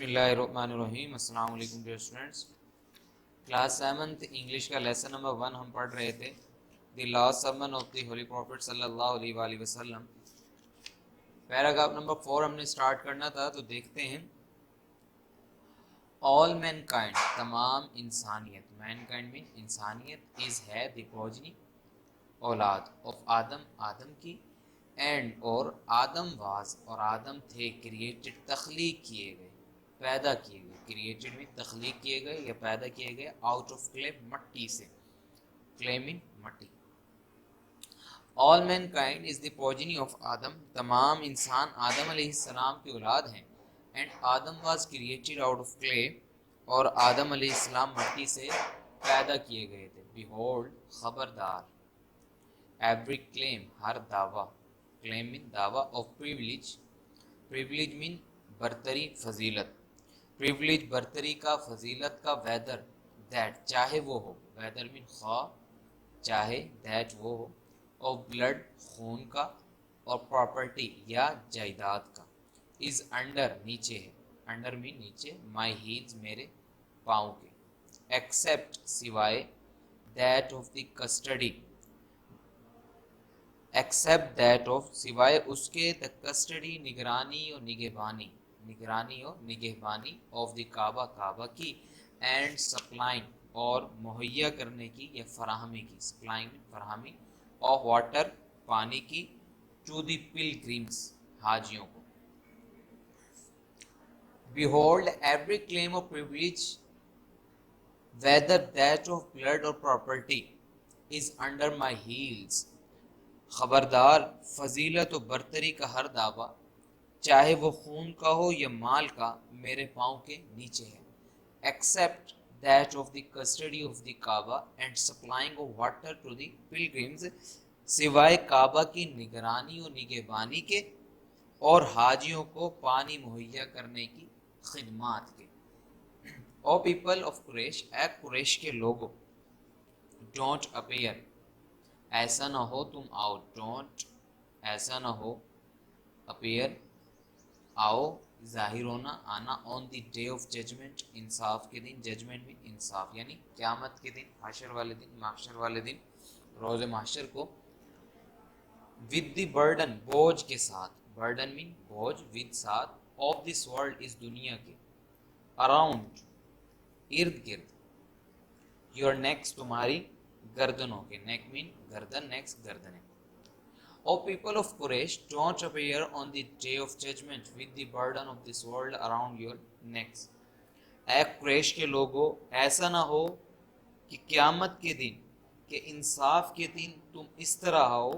बिस्मिल्लाहिर्रहमानिर्रहीम। अस्सलाम वालेकुम dear students. Class 7th English का लेसन नंबर 1 हम पढ़ रहे थे, the last sermon of the holy prophet सल्लल्लाहु अलैहि वसल्लम। पैराग्राफ नंबर 4 हमने स्टार्ट करना था, तो देखते हैं। ऑल मैनकाइंड, तमाम इंसानियत, मैनकाइंड मीन इंसानियत, इज है द प्रोजनी, औलाद ऑफ आदम, आदम की, एंड और आदम वाज, और आदम थे, क्रिएटेड, तख्लीक किए गए, पैदा किए गए। क्रिएटेड में तख्लीक किए गए या पैदा किए गए, आउट ऑफ क्ले, मट्टी से। क्ले मीन मट्टी। All Mankind is the progeny of Adam, तमाम इंसान आदम अलैहिस्सलाम की औलाद हैं। And Adam was created out of clay, और आदम अलैहिस्सलाम मट्टी से पैदा किए गए थे। बिहोल्ड, खबरदार, एवरी क्लेम, हर दावा, क्लेम मीन दावा, ऑफ प्रिविलेज, प्रिविलेज मीन बरतरी, फजीलत, प्रिविलेज बरतरी का, फजीलत का, वेदर दैट, चाहे वो हो, वेदर मीन खा, चाहे, दैट वो हो, और ब्लड, खून का, और प्रॉपर्टी या जायदाद का, इज अंडर, नीचे है, अंडर मीन नीचे, माई हील्स, मेरे पाँव के, एक्सेप्ट, सिवाय, that of the custody, except that of, सिवाय उसके, द कस्टडी, निगरानी और निगहबानी, निगरानी और निगहबानी, ऑफ द काबा, काबा की, एंड सप्लाइंग, और मुहैया करने की या फराहमी की, सप्लाइंग फराहमी, ऑफ वाटर, पानी की, टू द पिलग्रिम्स, हाजियों को। Behold every claim of privilege, whether that of blood और property, is under my heels, खबरदार, फजीलत और बरतरी का हर दावा, चाहे वो खून का हो या माल का, मेरे पाँव के नीचे है। Except that of the custody of the Kaaba and supplying of water to the pilgrims, सिवाय काबा की निगरानी और निगहबानी के, और हाजियों को पानी मुहैया करने की खिदमात के। ओ पीपल ऑफ कुरैश, ए कुरैश के लोगों, डोंट अपीयर, ऐसा ना हो तुम आओ, डोंट, ऐसा ना हो, अपीयर, आओ, जाहिर होना, आना, on the day of judgment, इंसाफ के दिन, जजमेंट में इंसाफ यानी क़यामत के दिन, हाशर वाले दिन, माशर वाले दिन, रोज़े माशर को, विद द बर्डन, बोझ के साथ, बर्डन मीन बोझ, विद साथ, ऑफ दिस वर्ल्ड, इस दुनिया के, अराउंड, इर्द गिर्द, योर नेक्स, तुम्हारी गर्दनों के, नेक मीन गर्दन, next गर्दनें। O people of Quraysh, don't appear on the day of judgment with the burden of this world around your necks. ऐ कुरैश के लोगों, ऐसा ना हो कि क़यामत के दिन, कि इंसाफ के दिन तुम इस तरह आओ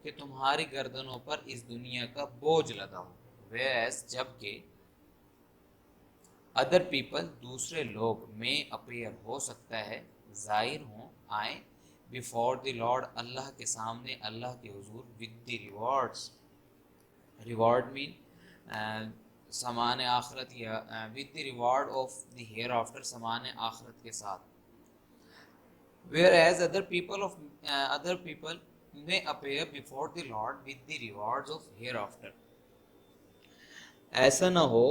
कि तुम्हारी गर्दनों पर इस दुनिया का बोझ लदा हो। Whereas, जबकि अदर पीपल, दूसरे लोग, में अपीयर, हो सकता है, जाहिर हों, आए, बिफोर द लॉर्ड, अल्लाह के सामने, अल्लाह के हुजूर, with the rewards, reward mean समान आखरत, या with the reward of the here after, समान आखरत के साथ। वेयर एज अदर पीपल में appear before the Lord with the rewards of here after, ऐसा ना हो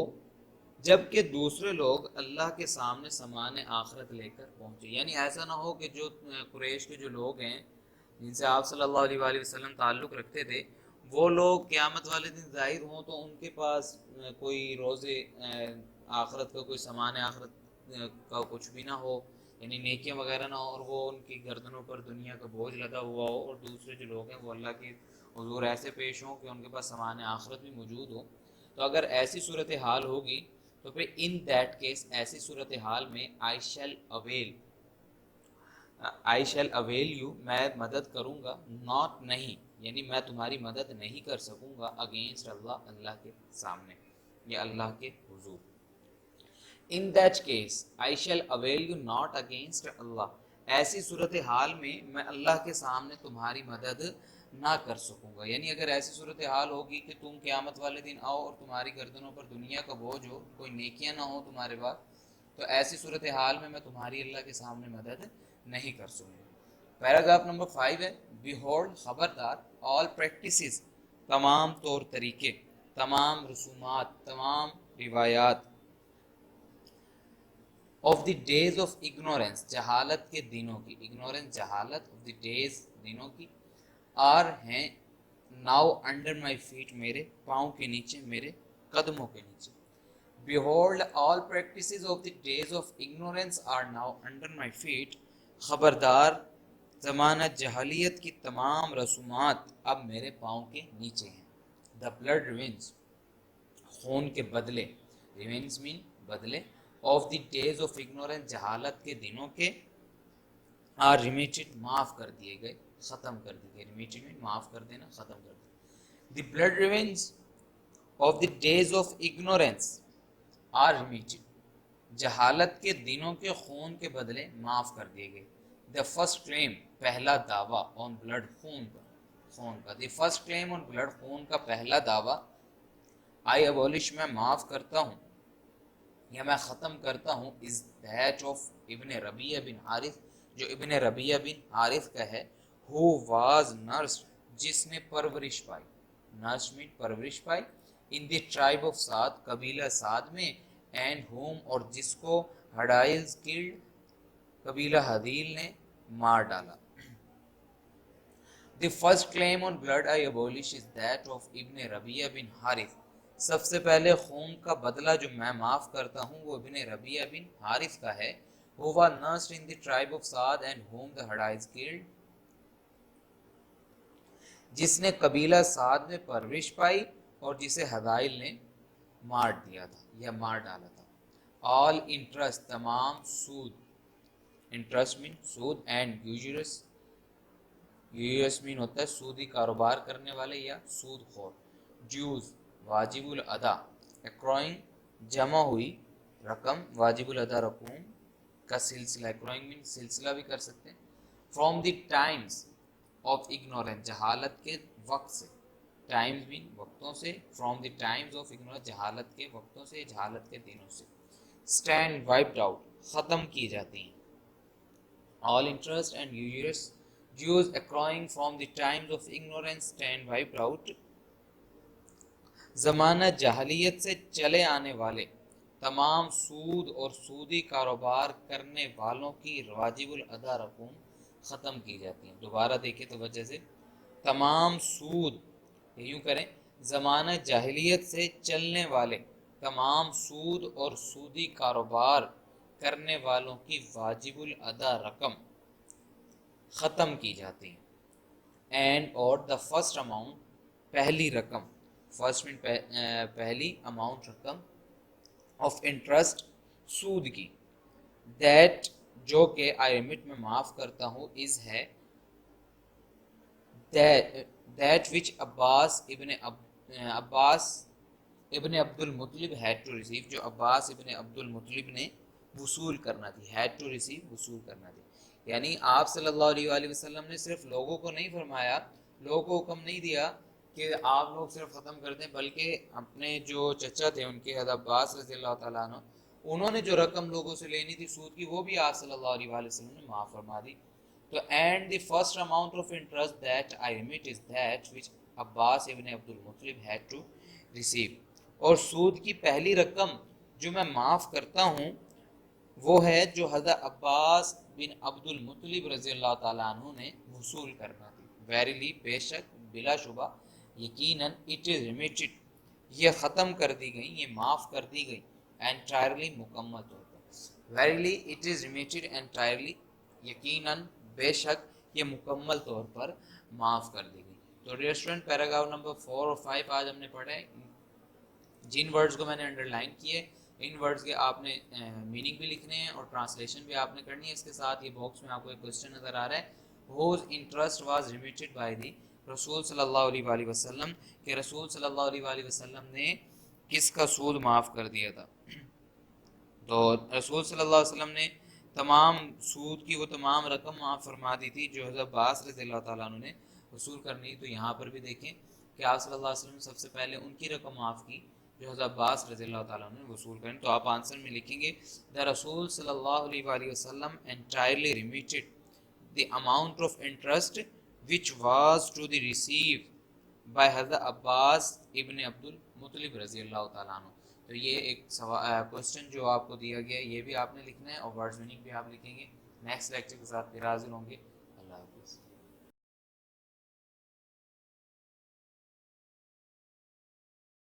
जबकि दूसरे लोग अल्लाह के सामने समान आखरत लेकर पहुँचे। यानी ऐसा ना हो कि जो कुरैश के जो लोग हैं जिनसे आप सल्लल्लाहु अलैहि वसल्लम ताल्लुक़ रखते थे, वो लोग क़यामत वाले दिन ज़ाहिर हों तो उनके पास कोई रोज़े आखरत का, कोई समान आखरत का कुछ भी ना हो, यानी नेकियां वगैरह ना हो, और वो उनकी गर्दनों पर दुनिया का बोझ लदा हुआ हो, और दूसरे जो लोग हैं वो अल्लाह के हुजूर ऐसे पेश हों कि उनके पास समान आखरत भी मौजूद हो। तो अगर ऐसी सूरत हाल होगी तो फिर इन दैट केस, ऐसी सूरत हाल में, आई शैल अवेल यू, मैं मदद करूँगा, नॉट, नहीं, यानी मैं तुम्हारी मदद नहीं कर सकूँगा, अगेंस्ट अल्लाह, अल्लाह के सामने या अल्लाह के हुजूर। In that case, I shall avail you not against Allah, ऐसी सूरत हाल में मैं अल्लाह के सामने तुम्हारी मदद ना कर सकूँगा। यानी अगर ऐसी सूरत हाल होगी कि तुम क़यामत वाले दिन आओ और तुम्हारी गर्दनों पर दुनिया का बोझ हो, कोई नेकियां ना हो तुम्हारे पास, तो ऐसी सूरत हाल में मैं तुम्हारी अल्लाह के सामने मदद नहीं कर सकूँगा। पैराग्राफ नंबर 5 है, बिहोल्ड, खबरदार, ऑल प्रैक्टिसेस, तमाम तौर तरीके, तमाम रसूमात, तमाम रिवायात, of the days of ignorance, जहालत के दिनों की, ignorance जहालत, of the days दिनों की, are हैं now under my feet, मेरे पाँव के नीचे, मेरे कदमों के नीचे. Behold, all practices of the days of ignorance are now under my feet. खबरदार, ज़माना जहालियत की तमाम रसूमात अब मेरे पाँव के नीचे हैं. The blood revenge, खून के बदले, revenge mean बदले, of the days of ignorance, जहालत के दिनों के, are remitted, माफ़ कर दिए गए, ख़त्म कर दिए गए. remitted mean माफ़ कर देना, ख़त्म कर देना. The blood revenge of the days of ignorance are remitted, जहालत के दिनों के खून के बदले माफ़ कर दिए गए. The first claim, पहला दावा, on blood, खून का. The first claim on blood, खून का पहला दावा, I abolish, मैं माफ़ करता हूँ या मैं ख़त्म करता हूँ, is that of इब्न रबिया बिन हारिस, जो इब्न रबिया बिन हारिस का है, who was nursed, जिसने परवरिश पाई, nursed mean परवरिश पाई, in the tribe of साद, कबीला साद में, and whom, और जिसको हडाइल्स killed, कबीला हदील ने मार डाला. The first claim on blood I abolish is that of इब्न रबिया बिन हारिस, सबसे पहले खून का बदला जो मैं माफ़ करता हूँ वो इब्न रबिया बिन हारिस का है. Who was nursed in the tribe of Saad and whom the Hadais killed, जिसने कबीला साद में परवरिश पाई और जिसे हदाइल ने मार दिया था या मार डाला था. All interest, तमाम सूद, interest mean Sood, and usurers mean होता है सूदी कारोबार करने वाले या सूद खोर. Dues, वाजिबुल अदा, accruing, जमा हुई रकम, वाजिबुल अदा रकूम का सिलसिला, accruing mean सिलसिला भी कर सकते हैं. From the times of ignorance, जहालत के वक्त से, times mean वक्तों से, from the times of ignorance, जहालत के वक्तों से, जहालत के दिनों से. Stand wiped out, ख़त्म की जाती हैं. All interest and usurers, dues accruing from the times of ignorance, stand wiped out. ज़माना जहलियत से चले आने वाले तमाम सूद और सूदी कारोबार करने वालों की वाजिबुल अदा रकूम ख़त्म की जाती हैं. दोबारा देखें तो वजह से, तमाम सूद, यूँ करें, ज़माना जहलियत से चलने वाले तमाम सूद और सूदी कारोबार करने वालों की वाजिबुल अदा रकम ख़त्म की जाती है. एंड और द फर्स्ट अमाउंट, पहली रकम, फर्स्ट मीन पहली अमाउंट रकम, ऑफ इंटरेस्ट, सूद की, दैट जो कि आई रिमिट में माफ़ करता हूँ, इज़ है that which Abbas ibn Abdul Muttalib had to receive, जो अब्बास इब्न अब्दुल मुत्तलिब ने वसूल करना थी, हैड टू रिसीव, वसूल करना थी. यानी आप सल्लल्लाहु अलैहि वसल्लम ने सिर्फ लोगों को नहीं फरमाया, लोगों को हुक्म नहीं दिया कि आप लोग सिर्फ ख़त्म कर दें, बल्कि अपने जो चचा थे उनके हज़रत अब्बास रज़ियल्लाहु तआला अन्हु, उन्होंने जो रकम लोगों से लेनी थी सूद की, वो भी आप सल्लल्लाहु अलैहि वसल्लम ने माफ़ फरमा दी. तो and the first amount of interest that I remit is that which Abbas ibn Abdul Muttalib had to receive, और सूद की पहली रकम जो मैं माफ़ करता हूँ वो है जो हज़रत अब्बास बिन अब्दुल मुत्तलिब रज़ियल्लाहु तआला अन्हु ने वसूल करना थी. वेरीली, बेशक, बिलाशुबा, यकीनन, इट इज़ रिमिटेड, ये ख़त्म कर दी गई, ये माफ़ कर दी गई, एंटायरली, मुकम्मल तौर पर. Verily it is remitted entirely, यकीनन, बेशक, ये मुकम्मल तौर पर माफ़ कर दी गई. तो डियर स्टूडेंट, पैराग्राफ नंबर 4 और 5 आज हमने पढ़ा है. जिन वर्ड्स को मैंने अंडरलाइन किए, इन वर्ड्स के आपने मीनिंग भी लिखने हैं और ट्रांसलेशन भी आपने करनी है. इसके साथ ये बॉक्स में आपको एक क्वेश्चन नज़र आ रहा है, whose interest was remitted by the रसूल सल्लल्लाहु अलैहि वसल्लम, कि रसूल सल्लल्लाहु अलैहि वसल्लम ने किसका सूद माफ़ कर दिया था. तो रसूल सल्लल्लाहु अलैहि वसल्लम ने तमाम सूद की वो तमाम रकम माफ़ फरमा दी थी जो हज़रत अब्बास रज़ियल्लाहु तआला अन्हु ने वसूल करनी. तो यहाँ पर भी देखें कि आप सल्लल्लाहु अलैहि वसल्लम ने सबसे पहले उनकी रकम माफ़ की जो हज़रत अब्बास रज़ियल्लाहु तआला अन्हु ने वसूल करें. तो आप आंसर में लिखेंगे द रसूल सल्लल्लाहु अलैहि वसल्लम entirely remitted the amount of interest which was to be receive by हज़रत अब्बास इब्न अब्दुल मुत्तलिब रज़ियल्लाहु तआला अन्हु. تو یہ ایک کوشچن جو آپ کو دیا گیا ہے یہ بھی آپ نے لکھنا ہے اور ورڈز میننگ بھی آپ لکھیں گے. نیکسٹ لیکچر کے ساتھ پھر حاضر ہوں گے. اللہ حافظ.